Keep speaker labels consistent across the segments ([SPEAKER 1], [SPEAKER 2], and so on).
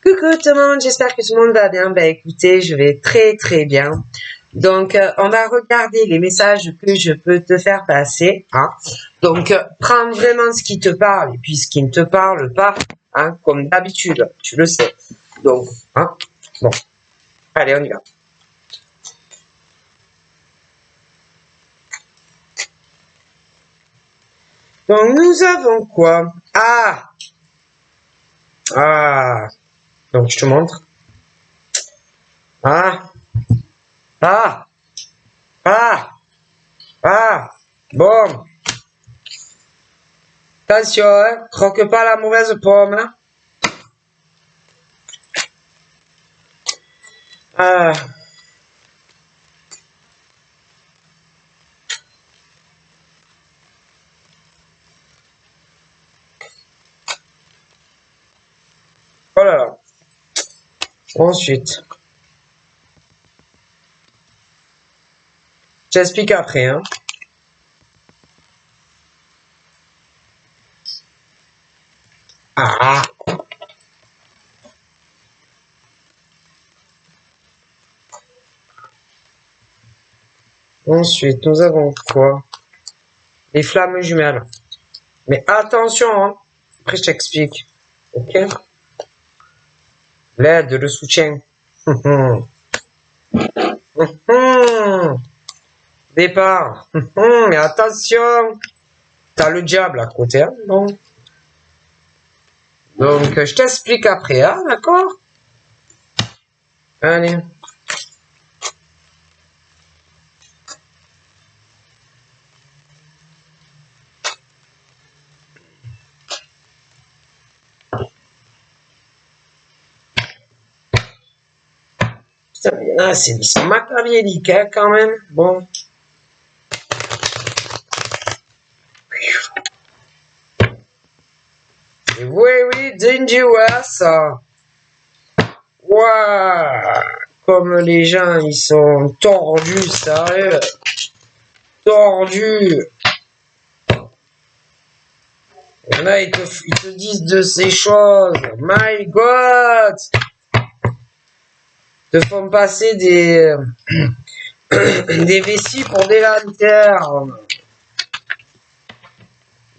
[SPEAKER 1] Coucou tout le monde, j'espère que tout le monde va bien. Bah écoutez, je vais très très bien. Donc on va regarder les messages que je peux te faire passer. Hein. Donc prends vraiment ce qui te parle et puis ce qui ne te parle pas, hein, comme d'habitude, tu le sais. Donc, hein, bon, allez on y va. Donc nous avons quoi? Donc je te montre. Bon. Attention, hein, croque pas la mauvaise pomme. Hein. Oh là là. Ensuite, j'explique après. Hein. Ensuite, nous avons quoi? Les flammes jumelles. Mais attention, hein. Après je t'explique. Ok? L'aide, le soutien. Départ. Mais attention. T'as le diable à côté, hein, bon. Donc, je t'explique après, hein, d'accord? Allez. Putain, mais là, c'est machiavélique, hein, quand même. Bon. Oui, dangerous. Waouh. Comme les gens, ils sont tordus, sérieux. Tordus. Il y en a, ils te disent de ces choses. My God. Te font passer des vessies pour des lanternes.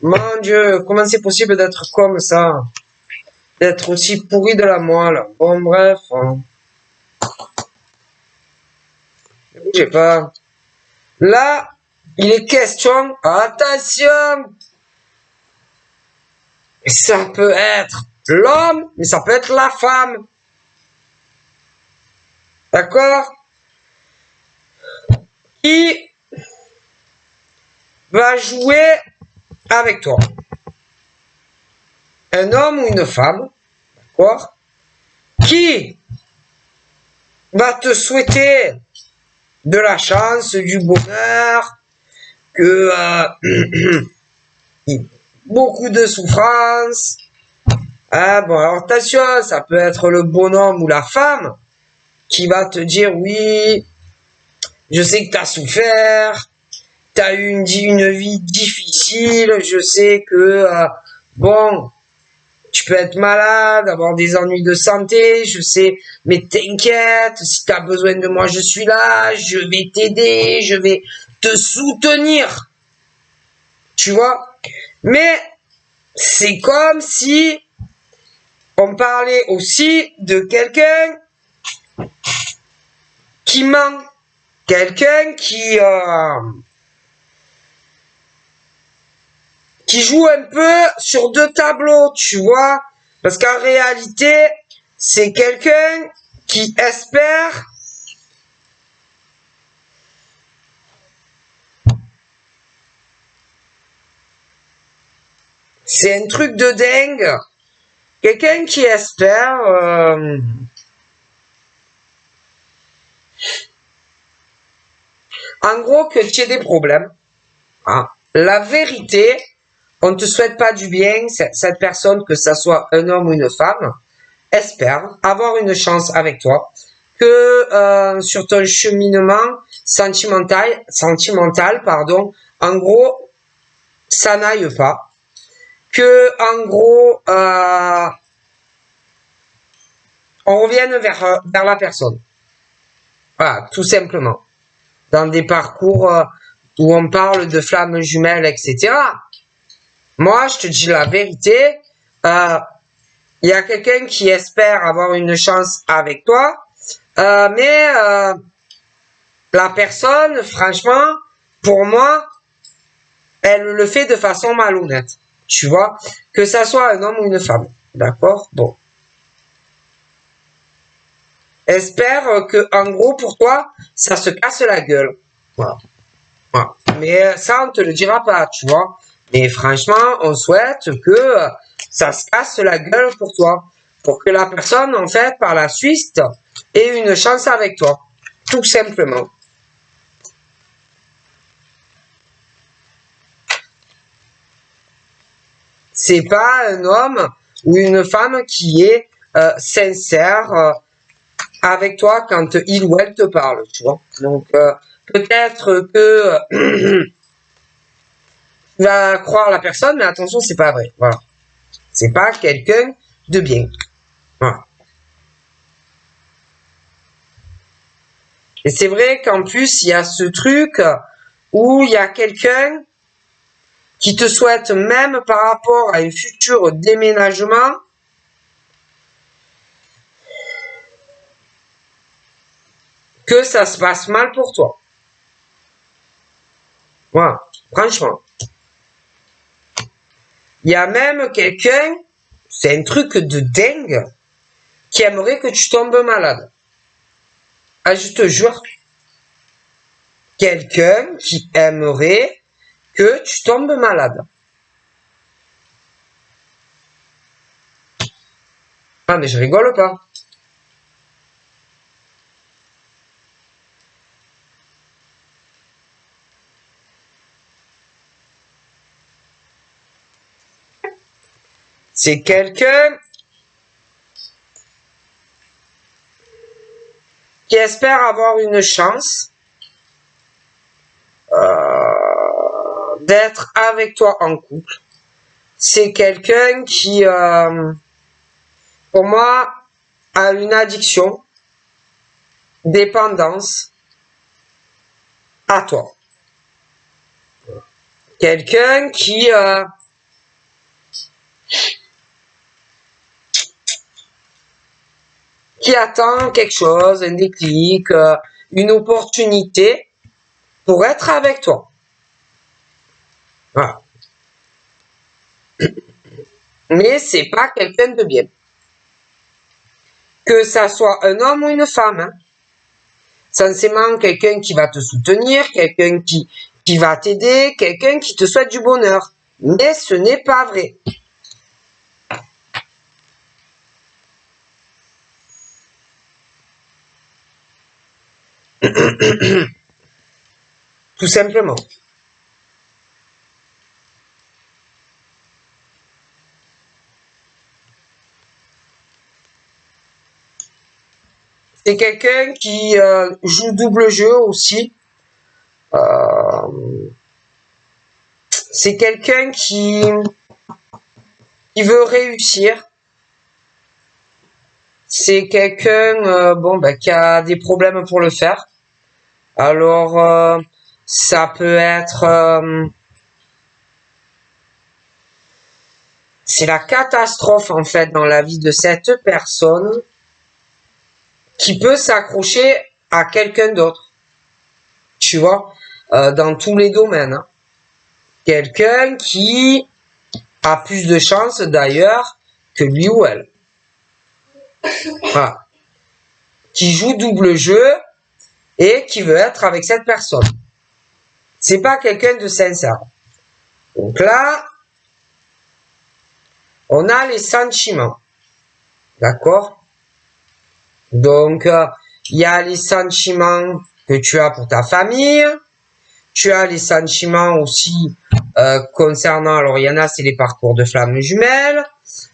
[SPEAKER 1] Mon Dieu, comment c'est possible d'être comme ça? D'être aussi pourri de la moelle. Bon, bref. Hein. Ne bougez pas. Là, il est question. Attention! Ça peut être l'homme, mais ça peut être la femme. D'accord? Qui va jouer avec toi? Un homme ou une femme? D'accord? Qui va te souhaiter de la chance, du bonheur, que beaucoup de souffrance. Ah bon, alors attention, ça peut être le bonhomme ou la femme qui va te dire oui, je sais que tu as souffert, tu as eu une vie difficile, je sais que bon, tu peux être malade, avoir des ennuis de santé, je sais, mais t'inquiète, si tu as besoin de moi, je suis là, je vais t'aider, je vais te soutenir. Tu vois? Mais c'est comme si on parlait aussi de quelqu'un qui ment, quelqu'un qui joue un peu sur deux tableaux, tu vois, parce qu'en réalité, c'est quelqu'un qui espère c'est un truc de dingue, quelqu'un qui espère en gros que tu aies des problèmes. Hein. La vérité, on ne te souhaite pas du bien, cette personne, que ça soit un homme ou une femme, espère avoir une chance avec toi, que sur ton cheminement sentimental, en gros, ça n'aille pas, que en gros, on revienne vers la personne. Voilà, tout simplement. Dans des parcours où on parle de flammes jumelles, etc. Moi, je te dis la vérité, il y a quelqu'un qui espère avoir une chance avec toi, mais la personne, franchement, pour moi, elle le fait de façon malhonnête. Tu vois, que ça soit un homme ou une femme. D'accord? Bon. Espère que, en gros, pour toi, ça se casse la gueule. Voilà. Voilà. Mais ça, on te le dira pas, tu vois. Mais franchement, on souhaite que ça se casse la gueule pour toi. Pour que la personne, en fait, par la suite, ait une chance avec toi. Tout simplement. C'est pas un homme ou une femme qui est sincère avec toi quand il ou elle te parle, tu vois. Donc, peut-être que tu vas croire la personne, mais attention, c'est pas vrai. Voilà. C'est pas quelqu'un de bien. Voilà. Et c'est vrai qu'en plus, il y a ce truc où il y a quelqu'un qui te souhaite, même par rapport à un futur déménagement, que ça se passe mal pour toi. Voilà, franchement. Il y a même quelqu'un, c'est un truc de dingue, qui aimerait que tu tombes malade. Ah, je te jure. Quelqu'un qui aimerait que tu tombes malade. Ah, mais je rigole pas. C'est quelqu'un qui espère avoir une chance d'être avec toi en couple. C'est quelqu'un qui, pour moi, a une addiction, dépendance à toi. Quelqu'un qui attend quelque chose, un déclic, une opportunité pour être avec toi. Voilà. Mais c'est pas quelqu'un de bien. Que ça soit un homme ou une femme, hein. Censément quelqu'un qui va te soutenir, quelqu'un qui va t'aider, quelqu'un qui te souhaite du bonheur. Mais ce n'est pas vrai. Tout simplement. C'est quelqu'un qui joue double jeu aussi. C'est quelqu'un qui veut réussir. C'est quelqu'un qui a des problèmes pour le faire. Alors ça peut être c'est la catastrophe en fait dans la vie de cette personne qui peut s'accrocher à quelqu'un d'autre. Tu vois, dans tous les domaines. Hein. Quelqu'un qui a plus de chance d'ailleurs que lui ou elle. Voilà. Qui joue double jeu et qui veut être avec cette personne. C'est pas quelqu'un de sincère. Donc là, on a les sentiments. D'accord? Donc, il y a les sentiments que tu as pour ta famille. Tu as les sentiments aussi concernant, alors il y en a, c'est les parcours de flammes jumelles.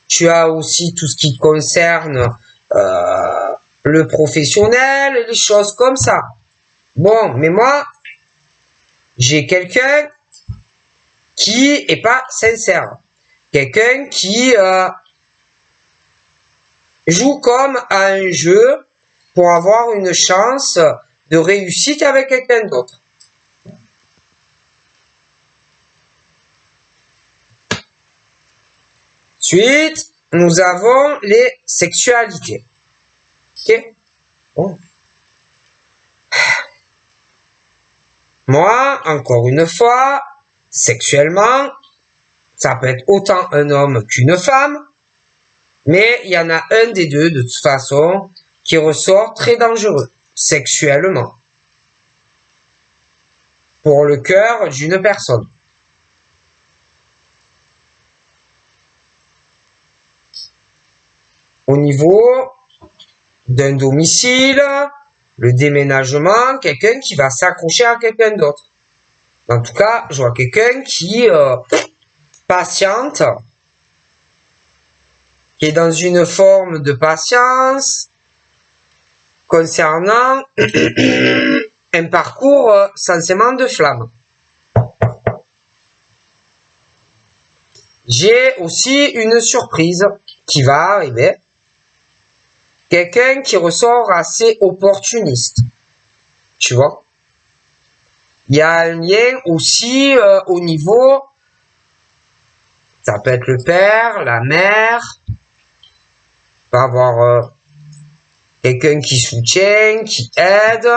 [SPEAKER 1] Tu as aussi tout ce qui concerne le professionnel, les choses comme ça. Bon, mais moi, j'ai quelqu'un qui est pas sincère. Quelqu'un qui joue comme à un jeu pour avoir une chance de réussite avec quelqu'un d'autre. Ensuite, nous avons les sexualités. Ok? Bon. Moi, encore une fois, sexuellement, ça peut être autant un homme qu'une femme, mais il y en a un des deux, de toute façon, qui ressort très dangereux, sexuellement, pour le cœur d'une personne. Au niveau d'un domicile, le déménagement, quelqu'un qui va s'accrocher à quelqu'un d'autre. En tout cas, je vois quelqu'un qui patiente, qui est dans une forme de patience concernant un parcours censément de flamme. J'ai aussi une surprise qui va arriver. Quelqu'un qui ressort assez opportuniste. Tu vois? Il y a un lien aussi au niveau, ça peut être le père, la mère, va avoir quelqu'un qui soutient, qui aide,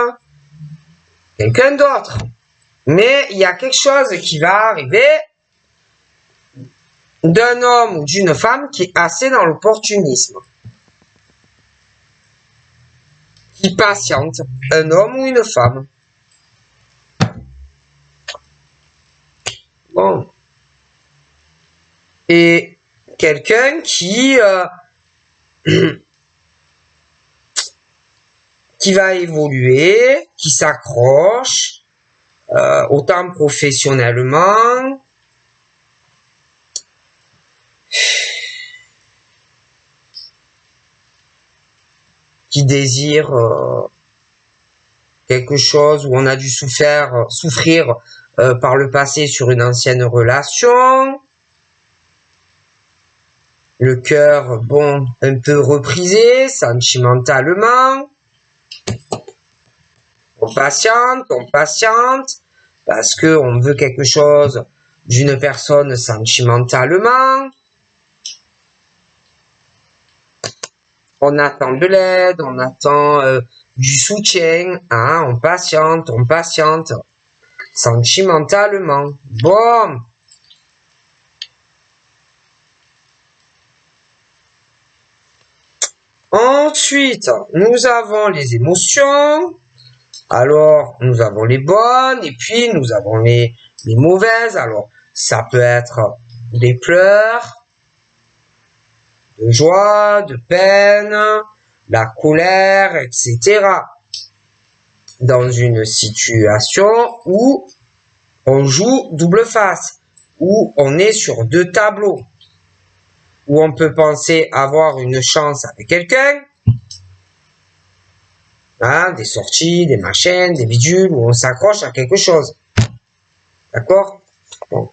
[SPEAKER 1] quelqu'un d'autre. Mais il y a quelque chose qui va arriver d'un homme ou d'une femme qui est assez dans l'opportunisme. Qui patiente, un homme ou une femme. Bon. Et quelqu'un qui qui va évoluer, qui s'accroche, autant professionnellement, qui désire quelque chose où on a dû souffrir par le passé sur une ancienne relation. Le cœur, bon, un peu reprisé, sentimentalement. On patiente, parce que on veut quelque chose d'une personne sentimentalement. On attend de l'aide, on attend du soutien, hein, on patiente, sentimentalement. Bon. Ensuite, nous avons les émotions. Alors, nous avons les bonnes et puis nous avons les mauvaises. Alors, ça peut être des pleurs, de joie, de peine, la colère, etc. Dans une situation où on joue double face, où on est sur deux tableaux, où on peut penser avoir une chance avec quelqu'un, hein, des sorties, des machines, des bidules, où on s'accroche à quelque chose. D'accord? Bon.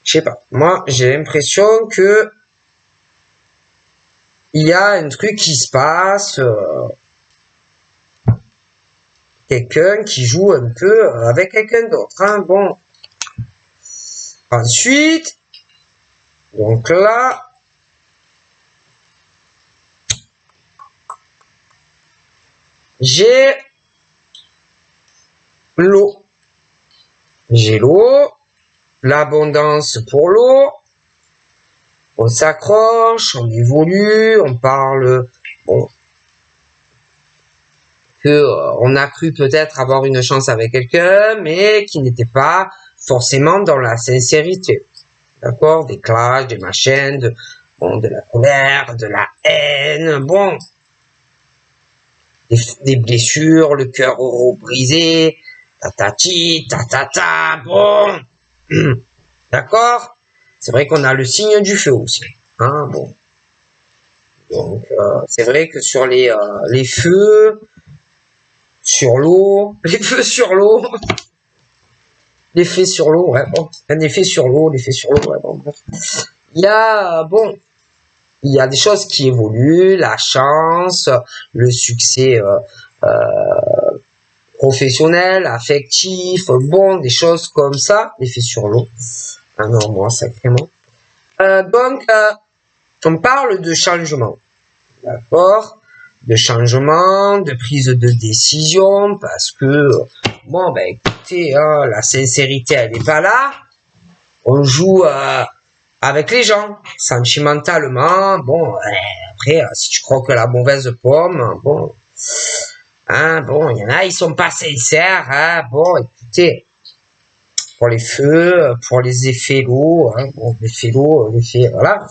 [SPEAKER 1] Je sais pas. Moi, j'ai l'impression que il y a un truc qui se passe, quelqu'un qui joue un peu avec quelqu'un d'autre. Hein, bon. Ensuite, donc là, j'ai l'eau. J'ai l'eau, l'abondance pour l'eau. On s'accroche, on évolue, on parle, bon, que on a cru peut-être avoir une chance avec quelqu'un, mais qui n'était pas forcément dans la sincérité. D'accord? Des clashs, des machines, de la colère, de la haine, bon. Des blessures, le cœur brisé, tatati, tatata, bon. D'accord? C'est vrai qu'on a le signe du feu aussi. Hein, bon. Donc, c'est vrai que sur les feux, sur l'eau, les feux sur l'eau, L'effet sur l'eau, ouais, bon. Un effet sur l'eau, l'effet sur l'eau, ouais, bon. Bref. Il y a, bon, il y a des choses qui évoluent, la chance, le succès professionnel, affectif, bon, des choses comme ça, l'effet sur l'eau. Ah non, moi, sacrément. Donc, on parle de changement, d'accord? De changement, de prise de décision, parce que, bon, ben écoutez, hein, la sincérité, elle n'est pas là. On joue avec les gens, sentimentalement. Bon, après, si tu crois que la mauvaise pomme, bon, hein, bon, il y en a, ils sont pas sincères, hein, bon, écoutez, pour les feux, pour les effets lourds, hein, bon, l'effet lourd, l'effet, voilà.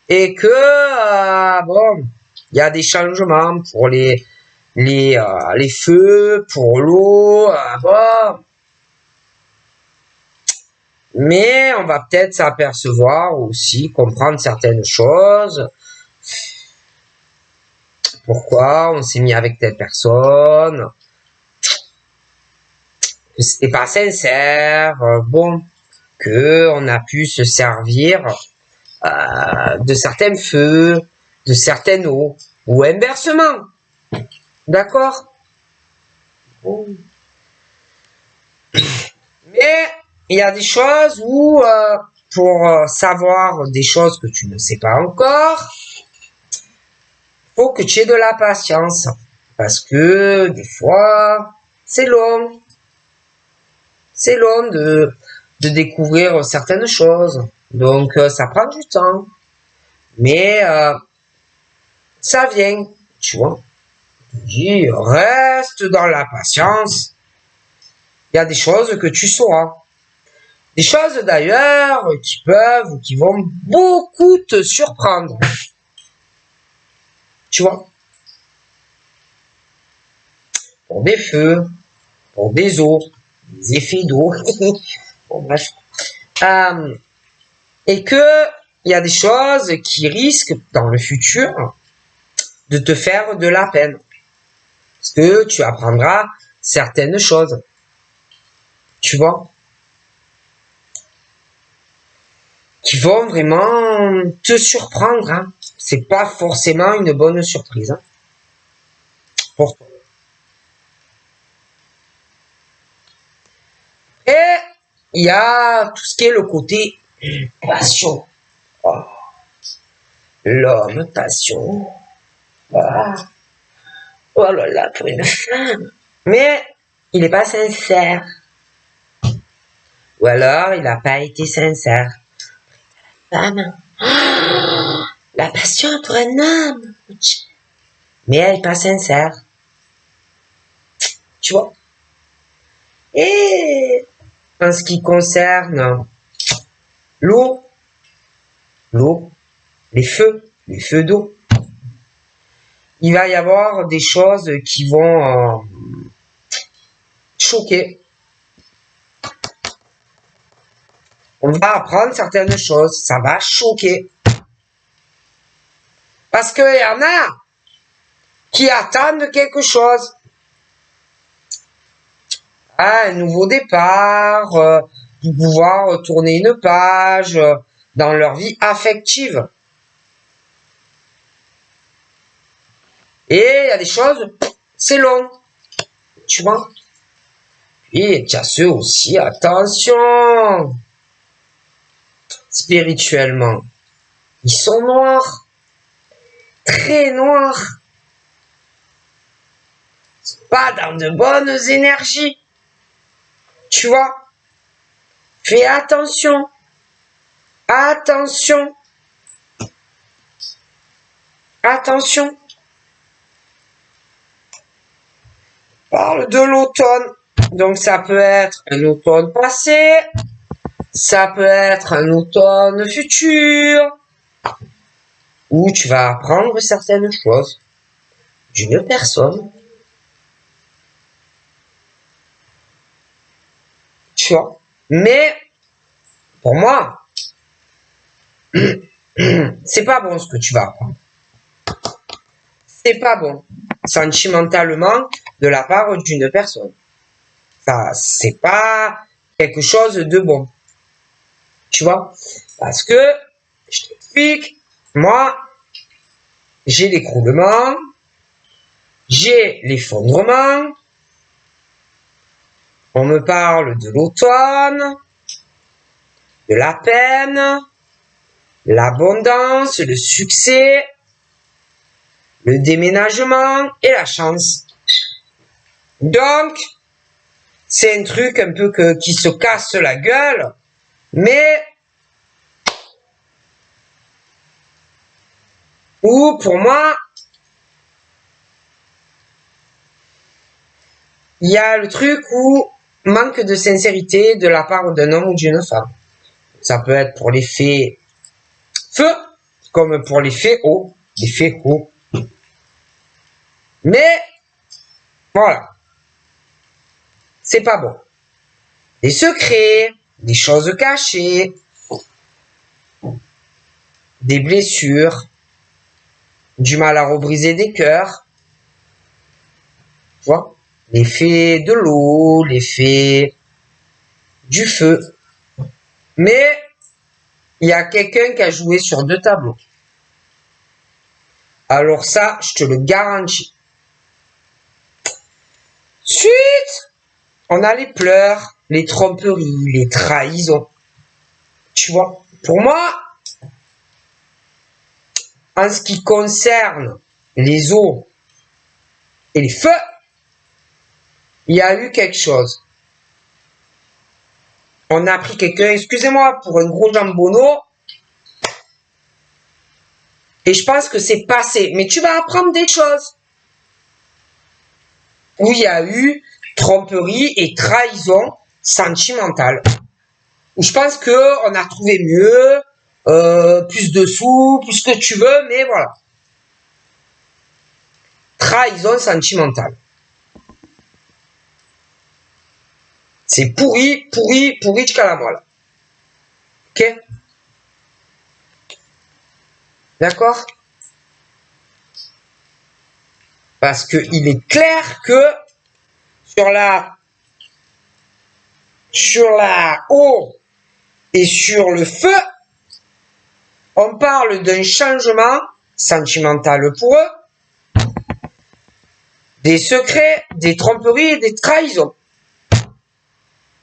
[SPEAKER 1] Et que, bon, il y a des changements pour les feux, pour l'eau, bon. Mais on va peut-être s'apercevoir aussi, comprendre certaines choses. Pourquoi on s'est mis avec telle personne, que c'était pas sincère, bon, que on a pu se servir de certains feux, de certaines eaux, ou inversement. D'accord? Bon. Mais il y a des choses où, pour savoir des choses que tu ne sais pas encore, faut que tu aies de la patience. Parce que des fois, c'est long. C'est long de découvrir certaines choses. Donc, ça prend du temps. Mais ça vient, tu vois. Je dis, reste dans la patience. Il y a des choses que tu sauras. Des choses d'ailleurs qui peuvent ou qui vont beaucoup te surprendre. Tu vois. Pour des feux, pour des eaux, des effets d'eau. Bon, bref. Et que il y a des choses qui risquent dans le futur de te faire de la peine. Parce que tu apprendras certaines choses. Tu vois. Qui vont vraiment te surprendre. Hein. C'est pas forcément une bonne surprise. Hein, pour toi. Et il y a tout ce qui est le côté passion. Oh. L'homme, passion. Ah. Oh là là, pour une femme. Mais il n'est pas sincère. Ou alors, il n'a pas été sincère. Femme. Oh, la passion pour un homme. Mais elle n'est pas sincère. Tu vois. Et en ce qui concerne l'eau, les feux d'eau, il va y avoir des choses qui vont choquer. On va apprendre certaines choses, ça va choquer. Parce qu'il y en a qui attendent quelque chose. Un nouveau départ, pour pouvoir tourner une page dans leur vie affective. Et il y a des choses, c'est long. Tu vois. Et il y a ceux aussi, attention. Spirituellement, ils sont noirs. Très noirs. Pas dans de bonnes énergies. Tu vois. Fais attention. Attention. Attention. Parle de l'automne. Donc ça peut être un automne passé. Ça peut être un automne futur. Où tu vas apprendre certaines choses d'une personne. Tu vois. Mais, pour moi, c'est pas bon ce que tu vas apprendre. C'est pas bon. Sentimentalement, de la part d'une personne. Ça, c'est pas quelque chose de bon. Tu vois? Parce que, je t'explique, moi, j'ai l'écroulement, j'ai l'effondrement, on me parle de l'automne, de la peine, l'abondance, le succès, le déménagement et la chance. Donc, c'est un truc un peu qui se casse la gueule, mais où pour moi, il y a le truc où manque de sincérité de la part d'un homme ou d'une femme. Ça peut être pour l'effet feu, comme pour l'effet eau, l'effet eau. Mais, voilà. C'est pas bon. Des secrets, des choses cachées, des blessures, du mal à rebriser des cœurs. Tu vois? L'effet de l'eau, l'effet du feu. Mais, il y a quelqu'un qui a joué sur 2 tableaux. Alors ça, je te le garantis. Suite, on a les pleurs, les tromperies, les trahisons. Tu vois? Pour moi, en ce qui concerne les eaux et les feux, il y a eu quelque chose. On a pris quelqu'un, excusez-moi, pour un gros jambonneau. Et je pense que c'est passé. Mais tu vas apprendre des choses. Où il y a eu tromperie et trahison sentimentale. Où je pense qu'on a trouvé mieux, plus de sous, plus ce que tu veux, mais voilà. Trahison sentimentale. C'est pourri, pourri, pourri jusqu'à la moelle. Ok? D'accord? Parce que il est clair que sur la eau et sur le feu, on parle d'un changement sentimental pour eux, des secrets, des tromperies et des trahisons.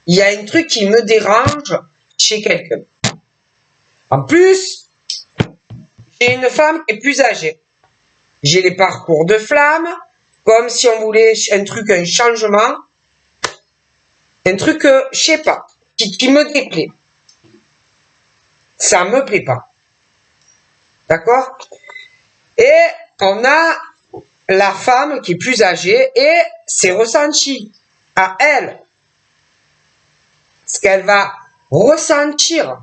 [SPEAKER 1] Il y a un truc qui me dérange chez quelqu'un. En plus, j'ai une femme qui est plus âgée. J'ai les parcours de flamme, comme si on voulait un truc, un changement, un truc, je sais pas, qui me déplaît. Ça me plaît pas. D'accord? Et on a la femme qui est plus âgée et c'est ressenti à elle. Ce qu'elle va ressentir.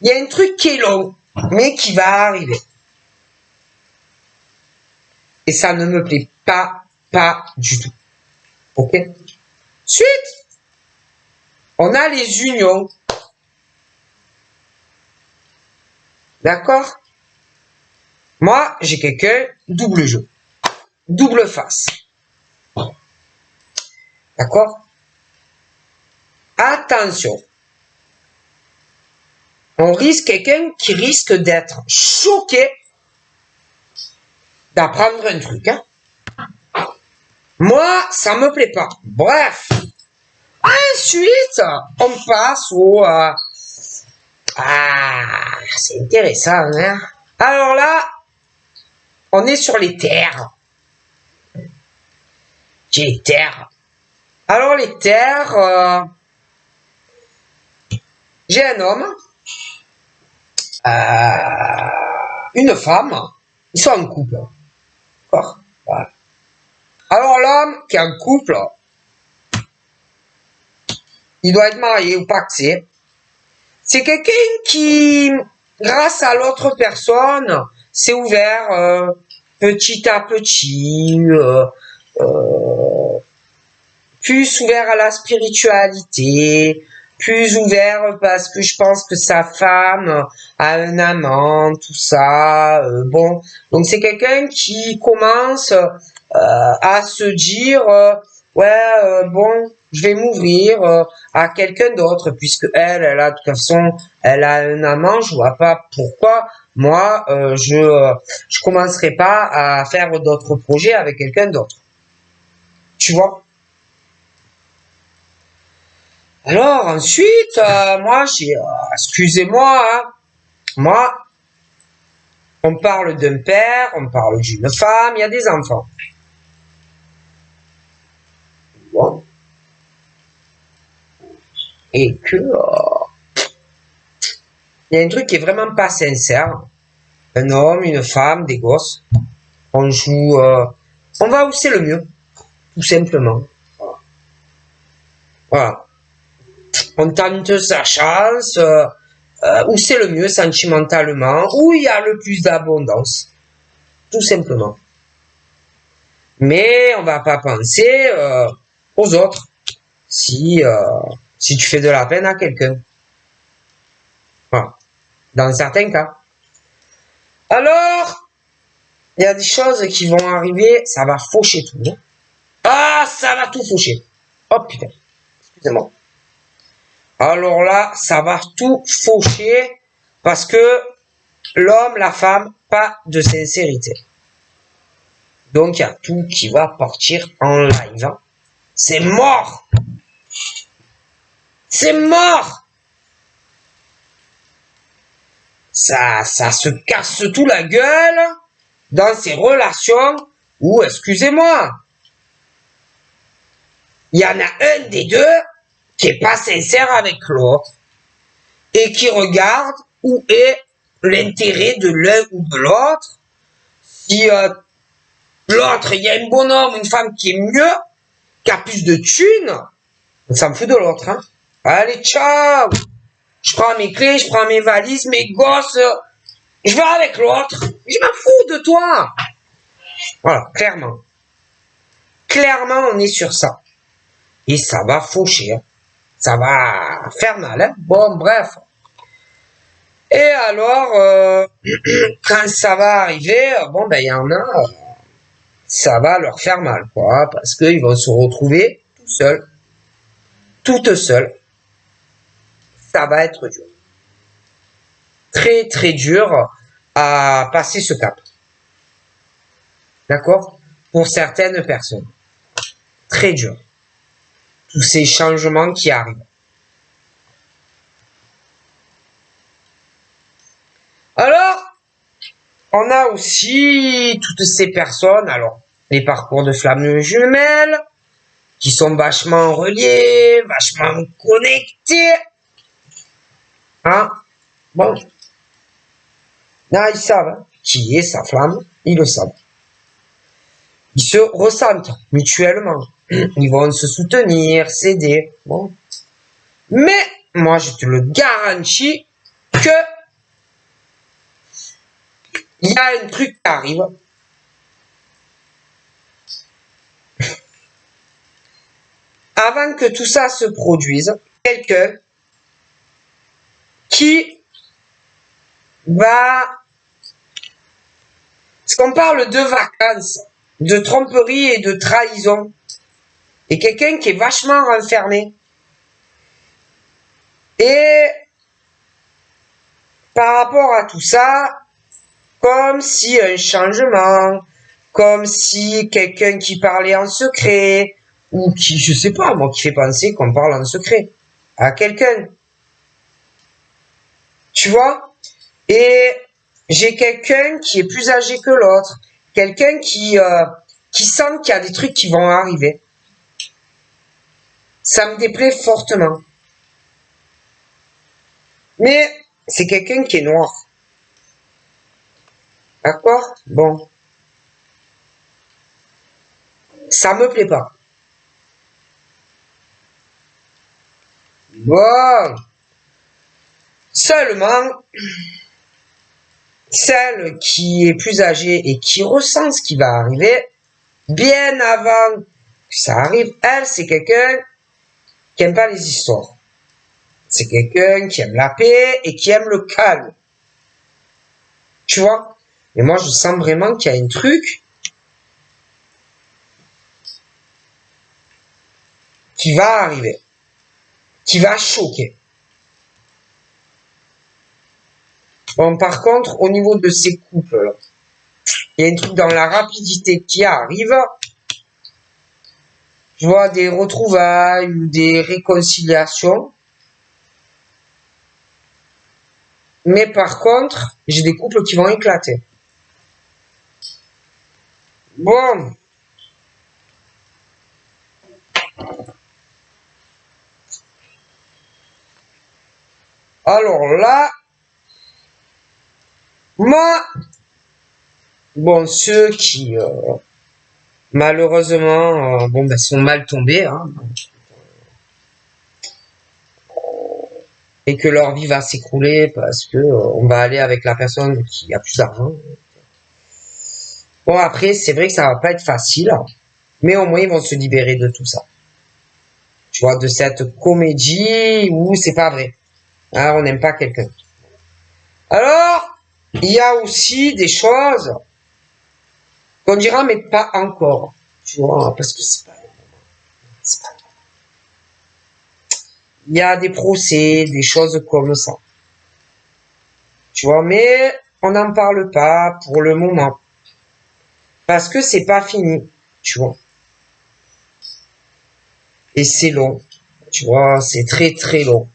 [SPEAKER 1] Il y a un truc qui est long, mais qui va arriver. Et ça ne me plaît pas du tout. Ok? Suite, on a les unions. D'accord? Moi, j'ai quelqu'un, double jeu. Double face. D'accord? Attention. On risque quelqu'un qui risque d'être choqué d'apprendre un truc. Hein? Moi, ça me plaît pas. Bref. Ensuite, on passe au... c'est intéressant. Hein? Alors là, on est sur les terres. J'ai les terres. Alors les terres, j'ai un homme, une femme, ils sont en couple. D'accord? Voilà. Alors l'homme qui est en couple, il doit être marié ou paxé. C'est quelqu'un qui, grâce à l'autre personne, s'est ouvert petit à petit, plus ouvert à la spiritualité, plus ouvert parce que je pense que sa femme a un amant, tout ça. Bon, donc c'est quelqu'un qui commence à se dire, ouais, bon, je vais m'ouvrir à quelqu'un d'autre, puisque elle a de toute façon, elle a un amant, je vois pas pourquoi moi je commencerai pas à faire d'autres projets avec quelqu'un d'autre. Tu vois? Alors ensuite, moi j'ai, excusez-moi, hein, moi, on parle d'un père, on parle d'une femme, il y a des enfants. Bon. Et que il y a un truc qui est vraiment pas sincère. Un homme, une femme, des gosses. On joue, on va où c'est le mieux, tout simplement. Voilà. On tente sa chance, où c'est le mieux sentimentalement, où il y a le plus d'abondance, tout simplement. Mais on va pas penser aux autres si si tu fais de la peine à quelqu'un. Voilà. Dans certains cas. Alors, il y a des choses qui vont arriver, ça va faucher tout. Hein. Ah, ça va tout faucher. Oh putain, excusez-moi. Alors là, ça va tout faucher parce que l'homme, la femme, pas de sincérité. Donc, il y a tout qui va partir en live. Hein. C'est mort. C'est mort. Ça se casse tout la gueule dans ces relations où, excusez-moi, il y en a un des deux qui est pas sincère avec l'autre et qui regarde où est l'intérêt de l'un ou de l'autre. Si l'autre, il y a un bonhomme, une femme qui est mieux, qui a plus de thunes, on s'en fout de l'autre. Hein. Allez, ciao. Je prends mes clés, je prends mes valises, mes gosses, je vais avec l'autre. Je m'en fous de toi. Voilà, clairement. Clairement, on est sur ça. Et ça va faucher. Hein. Ça va faire mal. Hein. Bon, bref. Et alors, quand ça va arriver, bon, ben, il y en a, ça va leur faire mal, quoi, parce qu'ils vont se retrouver tout seuls, toutes seules. Ça va être dur. Très, très dur à passer ce cap. D'accord? Pour certaines personnes. Très dur. Tous ces changements qui arrivent. Alors, on a aussi toutes ces personnes, alors, les parcours de flammes jumelles, qui sont vachement reliés, vachement connectés. Hein? Bon. Là, ils savent hein, qui est sa flamme, ils le savent. Ils se ressentent mutuellement. Ils vont se soutenir, s'aider. Bon. Mais, moi, je te le garantis que il y a un truc qui arrive. Avant que tout ça se produise, quelqu'un qui va... Parce qu'on parle de vacances, de tromperie et de trahison. Et quelqu'un qui est vachement renfermé. Et par rapport à tout ça, comme si un changement, comme si quelqu'un qui parlait en secret, ou qui, je sais pas, moi, qui fait penser qu'on parle en secret à quelqu'un. Tu vois? Et j'ai quelqu'un qui est plus âgé que l'autre, quelqu'un qui sent qu'il y a des trucs qui vont arriver. Ça me déplaît fortement. Mais c'est quelqu'un qui est noir. D'accord? Bon. Ça me plaît pas. Bon. Seulement, celle qui est plus âgée et qui ressent ce qui va arriver, bien avant que ça arrive, elle, c'est quelqu'un qui aime pas les histoires. C'est quelqu'un qui aime la paix et qui aime le calme. Tu vois? Et moi, je sens vraiment qu'il y a un truc qui va arriver, qui va choquer. Bon, par contre, au niveau de ces couples, il y a un truc dans la rapidité qui arrive. Je vois des retrouvailles ou des réconciliations. Mais par contre, j'ai des couples qui vont éclater. Bon. Alors là, moi, bon, ceux qui, malheureusement, bon, ben, sont mal tombés, hein, et que leur vie va s'écrouler parce que on va aller avec la personne qui a plus d'argent. Bon, après, c'est vrai que ça va pas être facile, hein, mais au moins ils vont se libérer de tout ça. Tu vois, de cette comédie où c'est pas vrai. Hein, on n'aime pas quelqu'un. Alors, il y a aussi des choses qu'on dira, mais pas encore. Tu vois, parce que c'est pas le moment. C'est pas... Il y a des procès, des choses comme ça. Tu vois, mais on n'en parle pas pour le moment. Parce que c'est pas fini. Tu vois. Et c'est long. Tu vois, c'est très très long.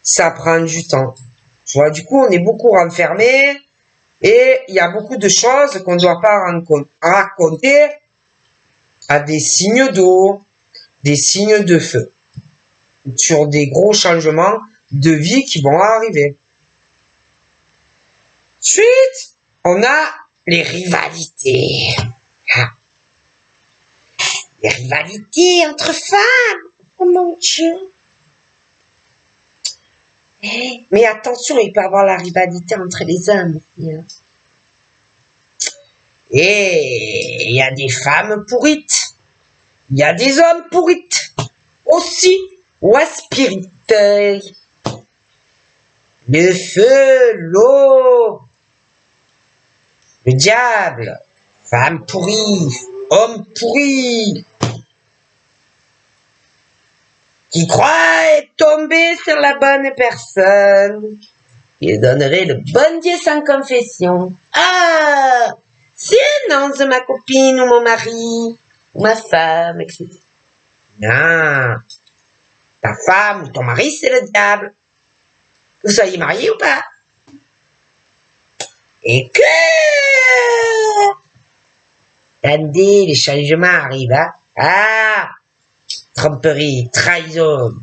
[SPEAKER 1] Ça prend du temps. Tu vois, du coup, on est beaucoup renfermés. Et il y a beaucoup de choses qu'on ne doit pas raconter à des signes d'eau, des signes de feu, sur des gros changements de vie qui vont arriver. Ensuite, on a les rivalités. Ah. Les rivalités entre femmes. Oh mon Dieu. Mais attention, il peut y avoir la rivalité entre les hommes. Et il y a des femmes pourrites. Il y a des hommes pourrites. Aussi, ou aspirites. Le feu, l'eau, le diable, femme pourrie, homme pourri, qui croit tomber sur la bonne personne, il donnerait le bon Dieu sans confession. Ah, c'est non, c'est ma copine ou mon mari, ou ma femme, etc. Non, ta femme ou ton mari, c'est le diable. Vous soyez mariés ou pas. Et que... Attendez, les changements arrivent, hein. Ah, tromperie, trahison.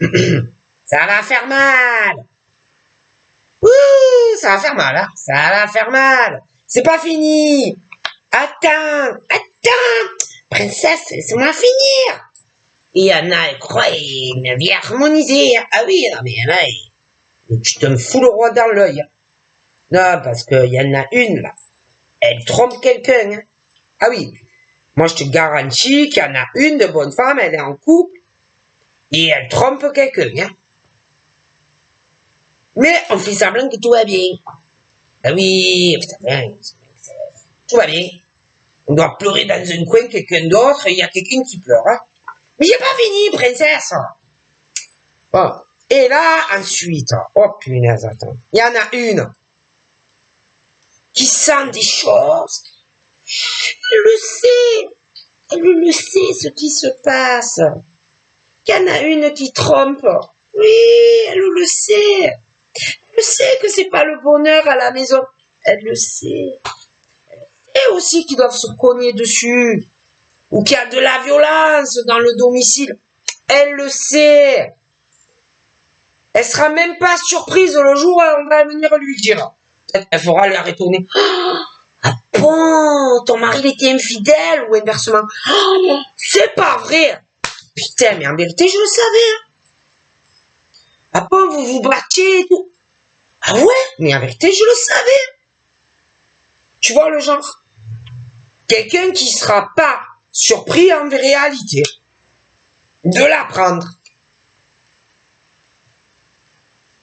[SPEAKER 1] Ça va faire mal. Ouh, ça va faire mal, hein. Ça va faire mal. C'est pas fini. Attends. Princesse, laisse-moi finir. Il y en a, ils croient une vie harmonisée. Ah oui, non, mais il y en a, tu te me fous le roi dans l'œil. Non, parce qu'il y en a une, là. Elle trompe quelqu'un. Hein. Ah oui. Moi, je te garantis qu'il y en a une de bonne femme, elle est en couple, et elle trompe quelqu'un. Hein. Mais on fait semblant que tout va bien. Ah oui, putain, tout va bien. On doit pleurer dans un coin quelqu'un d'autre, et il y a quelqu'un qui pleure. Hein. Mais j'ai pas fini, princesse. Bon. Et là, ensuite, oh punaise, attends. Il y en a une qui sent des choses. Elle le sait. Elle le sait, ce qui se passe. Il y en a une qui trompe. Oui, elle le sait. Elle sait que c'est pas le bonheur à la maison. Elle le sait. Elle sait aussi qu'ils doivent se cogner dessus. Ou qu'il y a de la violence dans le domicile. Elle le sait. Elle sera même pas surprise le jour où on va venir lui dire. Peut-être qu'elle fera lui retourner. Ah bon, ton mari il était infidèle ou inversement. Oh, c'est pas vrai. Putain, mais en vérité, je le savais. Hein. Ah bon, vous vous battiez et tout. Ah ouais, mais en vérité, je le savais. Tu vois le genre. Quelqu'un qui sera pas surpris en réalité de l'apprendre.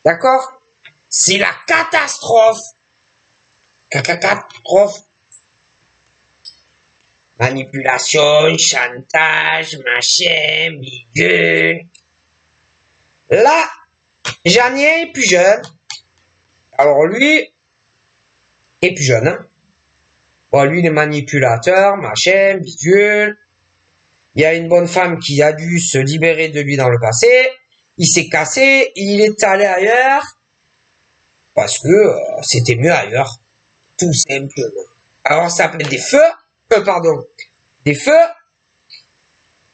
[SPEAKER 1] D'accord? C'est la catastrophe. Catastrophe. Manipulation, chantage, machin, bidule. Là, j'en ai un plus jeune. Alors lui est plus jeune. Hein. Bon, lui, il est manipulateur, machin, bidule. Il y a une bonne femme qui a dû se libérer de lui dans le passé. Il s'est cassé, il est allé ailleurs. Parce que c'était mieux ailleurs. Tout simplement. Alors, ça s'appelle des feux. Des feux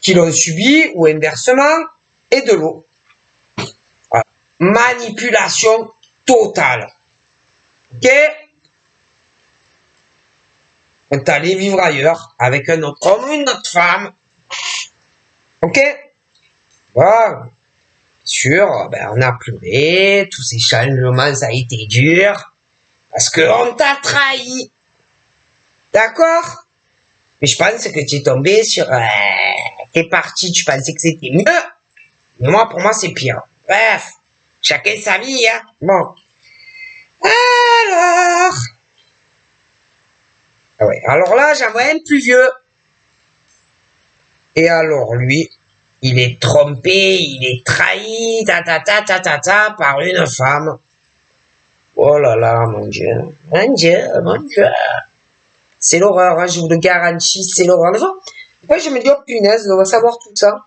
[SPEAKER 1] qui l'ont subi ou inversement et de l'eau. Voilà. Manipulation totale. Ok? On est allé vivre ailleurs avec un autre homme ou une autre femme. Ok? Voilà. Sûr, ben, on a pleuré, tous ces changements, ça a été dur. Parce qu'on t'a trahi. D'accord? Mais je pense que tu es tombé sur... t'es parti, tu pensais que c'était mieux. Mais moi, pour moi, c'est pire. Bref, chacun sa vie, hein. Bon. Alors... Ah ouais, alors là, j'en vois un plus vieux. Et alors, lui, il est trompé, il est trahi, par une femme. Oh là là, mon Dieu. Mon Dieu, mon Dieu. C'est l'horreur, hein, je vous le garantis, c'est l'horreur. Moi, je me dis, oh punaise, on va savoir tout ça.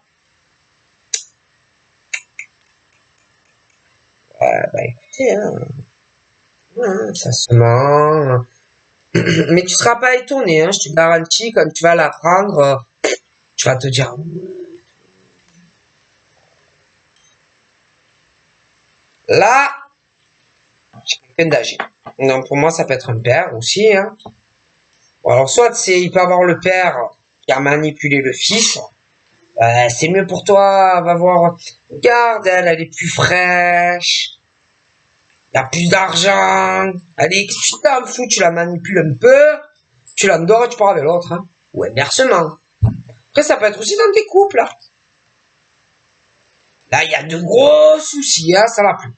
[SPEAKER 1] Bah écoutez, hein, ça se ment. Mais tu seras pas étonné, hein, je te garantis, quand tu vas l'apprendre, tu vas te dire... Là, j'ai quelqu'un d'âgé. Donc pour moi, ça peut être un père aussi. Hein. Bon, alors soit il peut avoir le père qui a manipulé le fils. C'est mieux pour toi, va voir. Regarde, elle est plus fraîche. Il y a plus d'argent. Allez, qu'est-ce que tu t'en fous, tu la manipules un peu. Tu l'endors et tu pars avec l'autre. Hein. Ou inversement. Après, ça peut être aussi dans tes couples. Là, là il y a de gros soucis. Hein, ça va plus.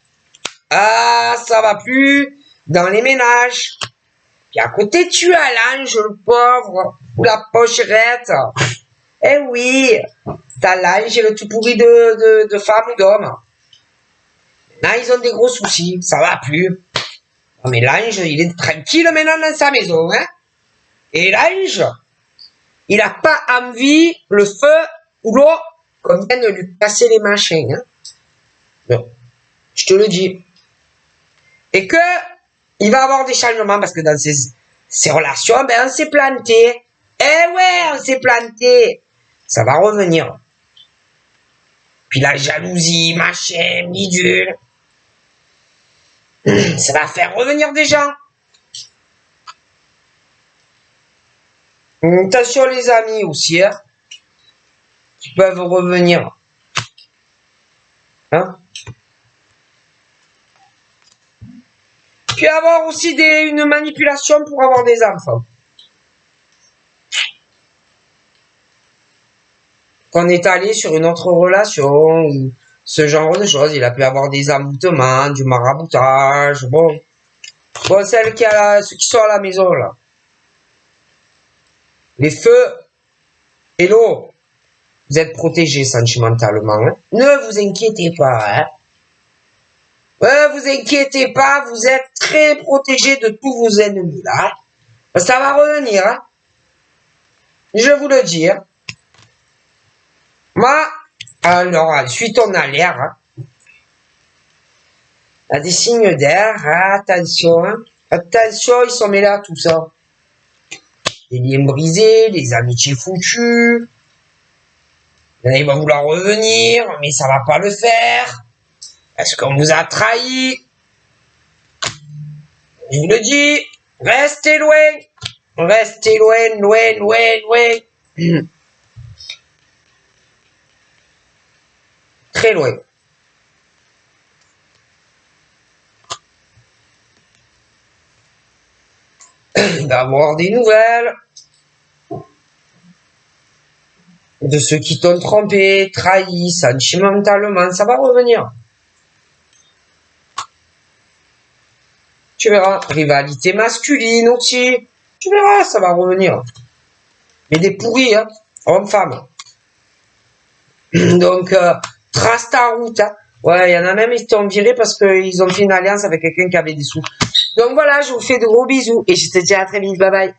[SPEAKER 1] Ah, ça va plus dans les ménages. Puis à côté, tu as l'ange, le pauvre, ou la pocherette. Eh oui, t'as l'ange et le tout pourri de femmes ou d'hommes. Là, ils ont des gros soucis, ça va plus. Non, mais l'ange, il est tranquille maintenant dans sa maison, hein. Et l'ange, il a pas envie, le feu ou l'eau, qu'on vienne lui casser les machins, hein. Non, je te le dis. Et que, il va avoir des changements parce que dans ces relations, ben, on s'est planté. Eh ouais, on s'est planté. Ça va revenir. Puis la jalousie, machin, bidule. Ça va faire revenir des gens. Attention les amis aussi, hein, qui peuvent revenir. Hein? Puis avoir aussi une manipulation pour avoir des enfants. Qu'on est allé sur une autre relation, ou ce genre de choses, il a pu avoir des emboutements, du maraboutage, bon. Bon, ceux qui sont à la maison, là. Les feux et l'eau, vous êtes protégés sentimentalement. Hein? Ne vous inquiétez pas. Hein? Vous inquiétez pas, vous êtes très protégés de tous vos ennemis, là. Ça va revenir, hein. Je vous le dis. Hein. Moi, alors, ensuite, on a l'air. Hein. Il y a des signes d'air. Hein, attention. Hein. Attention, ils sont mêlés à tout ça. Les liens brisés, les amitiés foutues. Il va vouloir revenir, mais ça va pas le faire. Parce qu'on vous a trahi. Je vous le dis. Restez loin. Restez loin, loin, loin, loin. Très loin. D'avoir des nouvelles de ceux qui t'ont trompé, trahi, sentimentalement, ça va revenir. Tu verras, rivalité masculine aussi, tu verras, ça va revenir. Mais des pourris, hein, hommes-femmes. Donc, trace ta route, hein. Ouais, il y en a même, ils t'ont viré parce qu'ils ont fait une alliance avec quelqu'un qui avait des sous. Donc voilà, je vous fais de gros bisous et je te dis à très vite, bye bye.